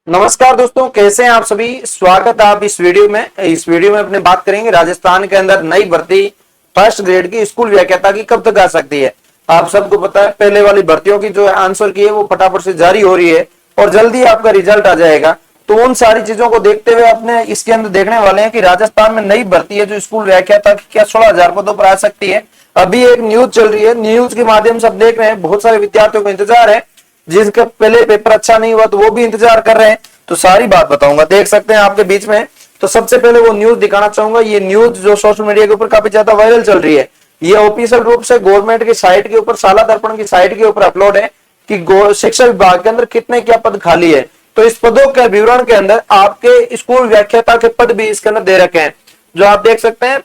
नमस्कार दोस्तों, कैसे हैं आप सभी। स्वागत है आप इस वीडियो में। अपने बात करेंगे राजस्थान के अंदर नई भर्ती फर्स्ट ग्रेड की स्कूल व्याख्याता की कब तक आ सकती है। आप सबको पता है पहले वाली भर्तियों की जो आंसर की है वो फटाफट से जारी हो रही है और जल्दी आपका रिजल्ट आ जाएगा। तो उन सारी चीजों को देखते हुए अपने इसके अंदर देखने वाले हैं कि राजस्थान में नई भर्ती है जो स्कूल व्याख्याता की क्या 16,000 पदों पर आ सकती है। अभी एक न्यूज चल रही है, न्यूज के माध्यम से आप देख रहे हैं बहुत सारे विद्यार्थियों को इंतजार है जिसका पहले पेपर अच्छा नहीं हुआ तो वो भी इंतजार कर रहे हैं। तो सारी बात बताऊंगा, देख सकते हैं आपके बीच में। तो सबसे पहले वो न्यूज दिखाना चाहूंगा। ये न्यूज जो सोशल मीडिया के ऊपर काफी ज्यादा वायरल चल रही है, ये ऑफिशियल रूप से गवर्नमेंट की साइट के ऊपर, साला दर्पण की साइट के ऊपर अपलोड है कि शिक्षा विभाग के अंदर कितने क्या पद खाली है। तो इस पदों के विवरण के अंदर आपके स्कूल व्याख्याता के पद भी इसके अंदर दे रखे हैं, जो आप देख सकते हैं।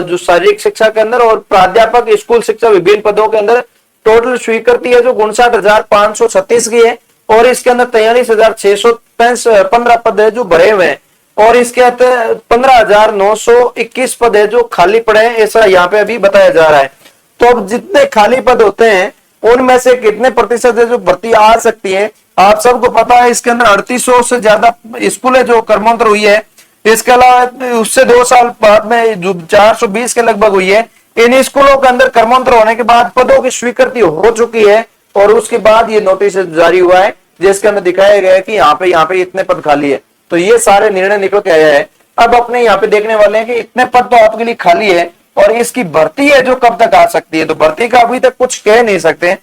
जो शारीरिक शिक्षा के अंदर और प्राध्यापक स्कूल शिक्षा विभिन्न पदों के अंदर टोटल स्वीकृति है जो 59,536 की है और इसके अंदर 43,615 पद है जो भरे हुए हैं और इसके अंदर 15,921 पद है जो खाली पड़े हैं, ऐसा यहाँ पे अभी बताया जा रहा है। तो अब जितने खाली पद होते हैं उनमें से कितने प्रतिशत है जो भर्ती आ सकती है, आप सबको पता है। इसके अंदर 3800 से ज्यादा स्कूल है जो कर्मोत्तर हुई है। इसके अलावा उससे 2 साल बाद में जो 420 के लगभग हुई है। इन स्कूलों के अंदर कर्मोत्तर होने के बाद पदों की स्वीकृति हो चुकी है और उसके बाद ये नोटिस जारी हुआ है जिसके अंदर दिखाया गया है कि यहाँ पे इतने पद खाली है। तो ये सारे निर्णय निकल के आया है। अब अपने यहाँ पे देखने वाले हैं कि इतने पद तो आपके लिए खाली है और इसकी भर्ती है जो कब तक आ सकती है। तो भर्ती का अभी तक कुछ कह नहीं सकते।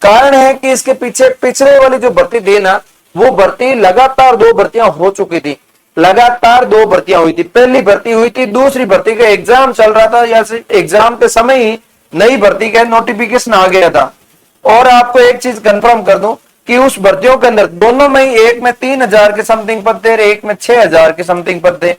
कारण है कि इसके पीछे पिछले वाली जो भर्ती थी ना, वो भर्ती लगातार 2 भर्तियां हो चुकी थी। लगातार 2 भर्तियां हुई थी। पहली भर्ती हुई थी, दूसरी भर्ती का एग्जाम चल रहा था या एग्जाम के समय ही नई भर्ती का नोटिफिकेशन आ गया था। और आपको एक चीज कंफर्म कर दूं कि उस भर्तियों के अंदर दोनों में ही, एक में 3,000 के समथिंग पद थे, एक में 6,000 के समथिंग पद थे।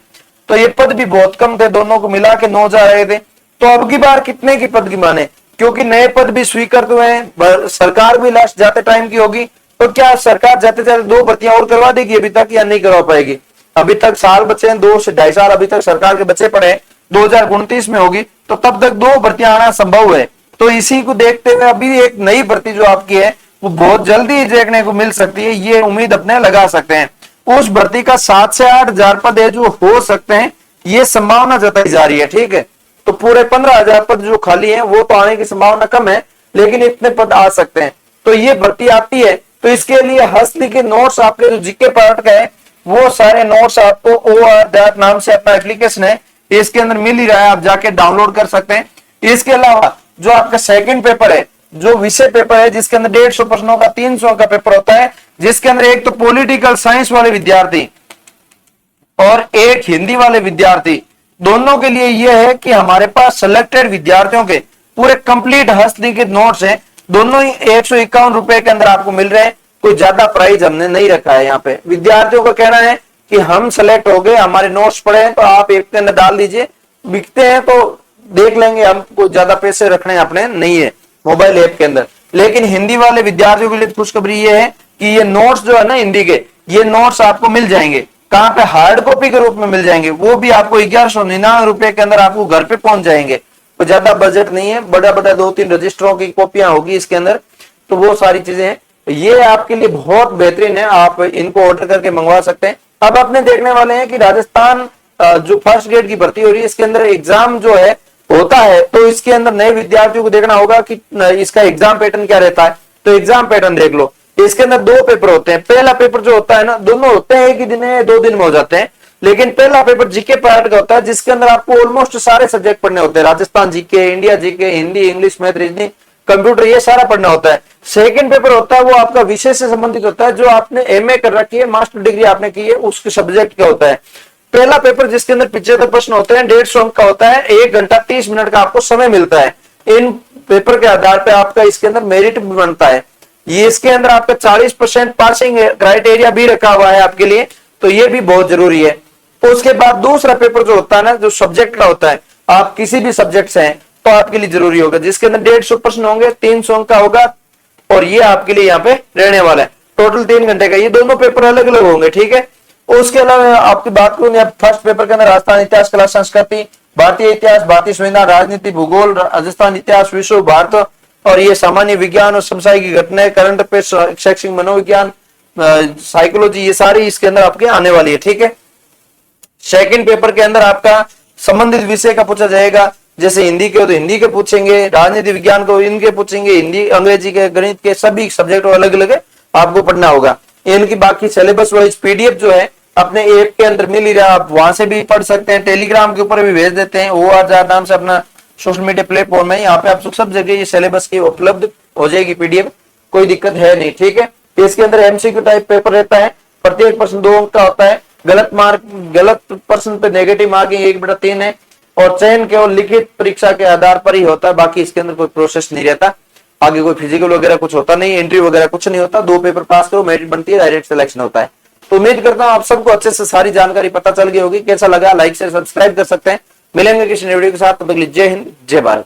तो ये पद भी बहुत कम थे, दोनों को मिला के 9,000 आए थे। तो अब की बार कितने की पद की माने, क्योंकि नए पद भी स्वीकृत हुए हैं। सरकार भी लास्ट जाते टाइम की होगी, तो क्या सरकार जाते जाते 2 भर्तियां और करवा देगी अभी तक या नहीं करवा पाएगी। अभी तक साल बचे हैं, 2 से 2.5 साल अभी तक सरकार के बचे पड़े हैं। 2029 में होगी तो तब तक 2 भर्तियां आना संभव है। तो इसी को देखते हुए अभी एक नई भर्ती जो आपकी है वो बहुत जल्दी देखने को मिल सकती है, ये उम्मीद अपने लगा सकते हैं। उस भर्ती का 7 से 8,000 पद है जो हो सकते हैं, ये संभावना जताई जा रही है। ठीक है, तो पूरे 15,000 पद जो खाली हैं वो तो आने की संभावना कम है, लेकिन इतने पद आ सकते हैं। तो ये भर्ती आती है तो इसके लिए हस्तलिखित नोट्स आपके जो जीके पार्ट का है वो सारे नोट्स आपको OR नाम से अपना एप्लीकेशन है, इसके अंदर मिल ही रहा है, आप जाके डाउनलोड कर सकते हैं। इसके अलावा जो आपका सेकंड पेपर है, जो विषय पेपर है जिसके अंदर 150 प्रश्नों का 300 का पेपर होता है, जिसके अंदर एक तो पॉलिटिकल साइंस वाले विद्यार्थी और एक हिंदी वाले विद्यार्थी, दोनों के लिए यह है कि हमारे पास सिलेक्टेड विद्यार्थियों के पूरे कंप्लीट हस्तलिखित नोट्स हैं। दोनों ही 151 रुपए के अंदर आपको मिल रहे हैं। कोई ज्यादा प्राइस हमने नहीं रखा है। यहाँ पे विद्यार्थियों का कहना है कि हम सेलेक्ट हो गए, हमारे नोट्स पड़े हैं तो आप एक के अंदर डाल दीजिए, बिकते हैं तो देख लेंगे, हमको ज्यादा पैसे रखने अपने नहीं है मोबाइल ऐप के अंदर। लेकिन हिंदी वाले विद्यार्थियों के लिए खुशखबरी ये है कि ये नोट्स जो है ना हिंदी के, ये नोट्स आपको मिल जाएंगे। कहां पे, हार्ड कॉपी के रूप में मिल जाएंगे, वो भी आपको 1199 रुपए के अंदर आपको घर पे पहुंच जाएंगे। तो ज्यादा बजट नहीं है, बड़ा बड़ा 2-3 रजिस्टरों की कॉपियां होगी इसके अंदर, तो वो सारी चीजें हैं। ये आपके लिए बहुत बेहतरीन है, आप इनको ऑर्डर करके मंगवा सकते हैं। अब अपने देखने वाले हैं कि राजस्थान जो फर्स्ट ग्रेड की भर्ती हो रही है इसके अंदर एग्जाम जो है होता है, तो इसके अंदर नए विद्यार्थियों को देखना होगा कि इसका एग्जाम पैटर्न क्या रहता है। तो एग्जाम पैटर्न देख लो, इसके अंदर 2 पेपर होते हैं। पहला पेपर जो होता है ना, दोनों होते हैं एक ही दिन में, 2 दिन में हो जाते हैं। लेकिन पहला पेपर जीके पार्ट का होता है जिसके अंदर आपको ऑलमोस्ट सारे सब्जेक्ट पढ़ने होते हैं, Rajasthan GK, India GK, Hindi, English, math, reasoning, computer, ये सारा पढ़ना होता है। सेकंड पेपर होता है वो आपका विषय से संबंधित होता है, जो आपने एमए कर रखी है, मास्टर डिग्री आपने की है, उसके सब्जेक्ट का होता है। पहला पेपर जिसके अंदर 75 प्रश्न होते हैं, 150 अंक का होता है, 1 घंटा 30 मिनट का आपको समय मिलता है। इन पेपर के आधार पर आपका इसके अंदर मेरिट भी बनता है। ये इसके अंदर आपका 40% पासिंग क्राइटेरिया भी रखा हुआ है आपके लिए, तो ये भी बहुत जरूरी है। तो उसके बाद दूसरा पेपर जो होता है ना, जो सब्जेक्ट का होता है, आप किसी भी सब्जेक्ट से हैं तो आपके लिए जरूरी होगा, जिसके अंदर 150 प्रश्न होंगे, 300 अंक का होगा और ये आपके लिए यहाँ पे रहने वाला है। टोटल 3 घंटे का, ये दोनों पेपर अलग अलग होंगे। ठीक है, उसके अलावा आपकी बात करूं, फर्स्ट पेपर के अंदर राजस्थान इतिहास, कला, संस्कृति, भारतीय इतिहास, भारतीय संविधान, राजनीति, भूगोल, राजस्थान इतिहास, विश्व, भारत और ये सामान्य विज्ञान और समसामयिक घटनाएं, करंट अफेयर्स, शैक्षिक मनोविज्ञान, साइकोलॉजी, ये सारी इसके अंदर आपके आने वाली है। ठीक है, सेकंड पेपर के अंदर आपका संबंधित विषय का पूछा जाएगा, जैसे हिंदी के हो तो हिंदी के पूछेंगे, राजनीति विज्ञान को इनके पूछेंगे, हिंदी अंग्रेजी के गणित के सभी सब्जेक्ट अलग अलग आपको पढ़ना होगा। इनकी बाकी सिलेबस वाइज पीडीएफ जो है अपने ऐप के अंदर मिल ही रहा, आप वहां से भी पढ़ सकते हैं, टेलीग्राम के ऊपर भी भेज देते हैं, ORR नाम से अपना सोशल मीडिया प्लेटफॉर्म है, यहाँ पे आप सब जगह ये सिलेबस की उपलब्ध हो जाएगी पीडीएफ, कोई दिक्कत है नहीं। ठीक है, इसके अंदर एमसीक्यू टाइप पेपर रहता है, प्रत्येक प्रश्न 2 अंक का होता है, गलत प्रश्न पे नेगेटिव मार्किंग 1/3 है, और चयन केवल लिखित परीक्षा के आधार पर ही होता है, बाकी इसके अंदर कोई प्रोसेस नहीं रहता, आगे कोई फिजिकल वगैरह कुछ होता नहीं, एंट्री वगैरह कुछ नहीं होता, 2 पेपर पास करो, मेरिट बनती है, डायरेक्ट सिलेक्शन होता है। तो उम्मीद करता हूं आप सबको अच्छे से सारी जानकारी पता चल गई होगी। कैसा लगा, लाइक से सब्सक्राइब कर सकते हैं। मिलेंगे किसी नई वीडियो के साथ, तब तक के लिए जय हिंद, जय भारत।